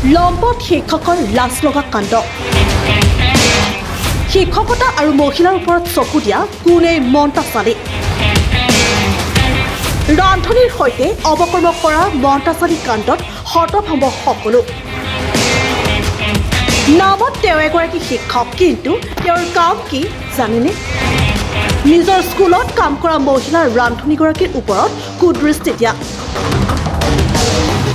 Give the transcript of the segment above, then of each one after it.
লম্পট শিক্ষকৰ লাজ লগা কাণ্ড শিক্ষকতা আৰু মহিলাৰ ওপৰত চকু দিয়া কোনে মন্তা চালি ৰান্ধনিৰ সৈতে অৱকৰ্ম কৰা মন্তাচালী কাণ্ডত হতভম্ব সকলো নামত তেওঁ এগৰাকী শিক্ষক কিন্তু তেওঁৰ কাম কি জানেনে নিজৰ স্কুলত কাম কৰা মহিলাৰ ৰান্ধনিগৰাকীৰ ওপৰত কুদৃষ্টি দিয়া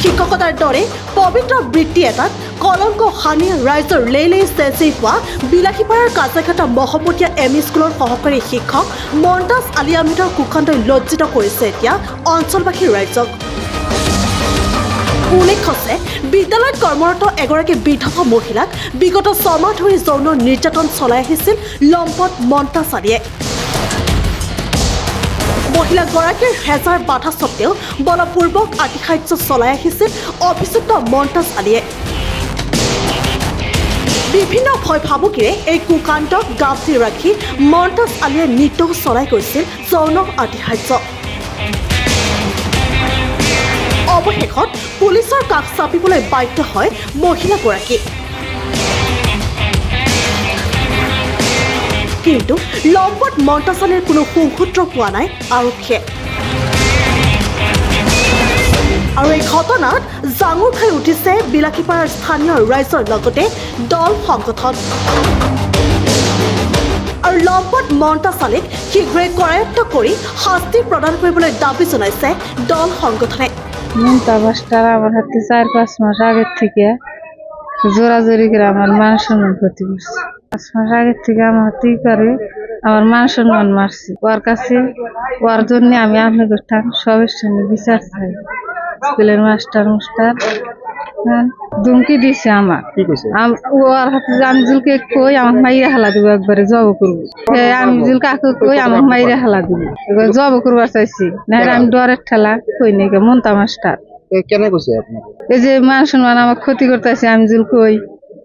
শিক্ষকতাৰ দৰে পবিত্ৰ বৃত্তি এটাত কলংক সানি ৰাইজৰ লেইলেই চেঁচি পোৱা বিলাসীপাৰাৰ কাছাঘাটা মহম্মদীয়া এম ই স্কুলৰ সহকাৰী শিক্ষক মন্তাজ আলী আহমেদৰ কুকাণ্ডই লজ্জিত কৰিছে এতিয়া অঞ্চলবাসীৰ ৰাইজক উল্লেখ্য যে বিদ্যালয়ত কৰ্মৰত এগৰাকী বিধৱা মহিলাক বিগত 6 মাহ ধৰি যৌন নিৰ্যাতন চলাই আহিছিল লম্পট মন্তাজ আলীয়ে মহিলাগৰাকীৰ হেজাৰ বাধা স্বত্তেও বলপূৰ্বক আতিশায্য চলাই আহিছিল অভিযুক্ত মন্তাজ আলীয়ে বিভিন্ন ভয় ভাবুকিৰে এই কুকাণ্ডক গাঁৱতি ৰাখি মন্তাজ আলীয়ে নিতৌ চলাই গৈছিল যৌন আতিশায্য অৱশেষত পুলিচৰ কাষ চাপিবলৈ বাধ্য হয় মহিলাগৰাকী কিন্তু লম্পট মন্তাচালীৰ কোনো সুসূত্ৰ পোৱা নাই আৰক্ষীয়ে আৰু এই ঘটনাত জাঙুৰ খাই উঠিছে বিলাসীপাৰাৰ স্থানীয় ৰাইজৰ লগতে দল সংগঠন আৰু লম্পট মন্তাচালীক শীঘ্ৰে কৰায়ত্ব কৰি শাস্তি প্ৰদান কৰিবলৈ দাবী জনাইছে দল সংগঠনে মমতা মাস্টার আমার হাতে 4-5 মাস আগের থেকে জোরাজোরি করে আমার মান সম্মান ক্ষতি করছে 5 মাস আগের থেকে আমার হাতেই করে আমার মান সম্মান মারছে ওর কাছে ওর জন্য আমি আপনাদের সবের সঙ্গে বিচার চাই স্কুলের মাস্টার ধুমকি দিছে আমার ওর হাতে আমি জুলকে কই আমার মাইরে হালা দিব একবারে জব করবো আমি জুল কাকে কই আমার মাইরে হালা দিব জব করবার চাইছি না আমি ডরের ঠেলা কই নাকি মমতা মাস্টার কেন কইছে আপনাকে এই যে মান সম্মান আমার ক্ষতি করতেছে আমি জুল কই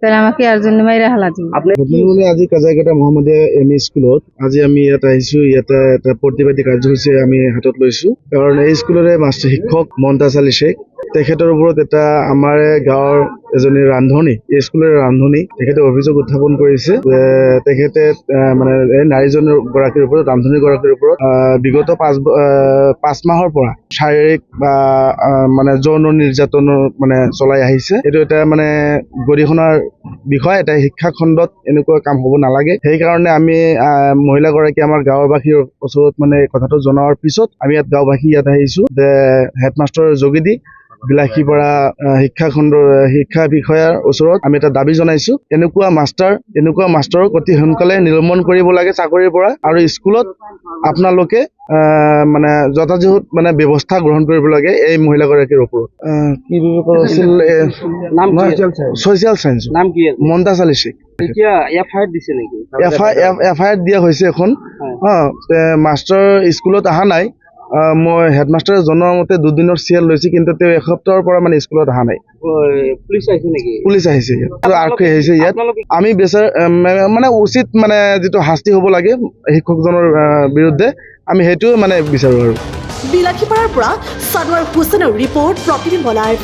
তাহলে আমাকে আর জন্য মাইরে হালা দিব আপুনি আজি কাজাইঘাটা মহম্মদীয়া এম ই স্কুলত আজি আমি ইয়াত আহিছো ইয়াতে এটা প্ৰতিবাদী কাৰ্যসূচী আমি হাতত লৈছো কাৰণ এই স্কুলৰে মাষ্টাৰ শিক্ষক মন্তাজ আলী শেখ তেখেতৰ ওপৰত এটা আমাৰ গাঁৱৰ এজনী ৰান্ধনী এই স্কুলৰ ৰান্ধনী তেখেতে অভিযোগ উত্থাপন কৰিছে যে তেখেতে মানে এই নাৰীজনৰ গৰাকীৰ ওপৰত ৰান্ধনী গৰাকীৰ ওপৰত বিগত 5 মাহৰ পৰা শাৰীৰিক বা মানে যৌন নিৰ্যাতনৰ মানে চলাই আহিছে এইটো এটা মানে গৰিহণাৰ বিষয় এটা শিক্ষা খণ্ডত এনেকুৱা কাম হ'ব নালাগে সেইকাৰণে আমি মহিলাগৰাকী আমাৰ গাঁওবাসীৰ ওচৰত মানে কথাটো জনাৰ পিছত আমি ইয়াত গাঁওবাসী ইয়াত আহিছো যে হেডমাষ্টাৰৰ যোগেদি বিলাসীপাৰা শিক্ষা খণ্ডৰ শিক্ষা বিষয়াৰ ওচৰত আমি এটা দাবী জনাইছো এনেকুৱা মাষ্টাৰক অতি সোনকালে নিলম্বন কৰিব লাগে চাকৰিৰ পৰা আৰু স্কুলত আপোনালোকে মানে যথাযথ মানে ব্যৱস্থা গ্ৰহণ কৰিব লাগে এই মহিলাগৰাকীৰ ওপৰত কি বিষয় আছিল নাম সোশ্যাল সায়েন্স নাম কি মন্তাজ আলী শেখ এতিয়া এফআইআৰ দিছে নেকি এফআইআৰ দিয়া হৈছে এখন মাষ্টাৰ স্কুলত অহা নাই মই হেডমাষ্টাৰে জনোৱা মতে 2 দিনৰ চিএল লৈছে কিন্তু তেওঁ এসপ্তাহৰ পৰা মানে স্কুলত অহা নাই পুলিচ আহিছে আৰু আৰক্ষী আহিছে ইয়াত আমি মানে উচিত মানে যিটো শাস্তি হ'ব লাগে শিক্ষকজনৰ বিৰুদ্ধে আমি সেইটো মানে বিচাৰো আৰু বিলাসীপাৰাৰ পৰা সাদৱাৰ হুছেইনৰ ৰিপৰ্ট প্ৰতিদিন লাইভ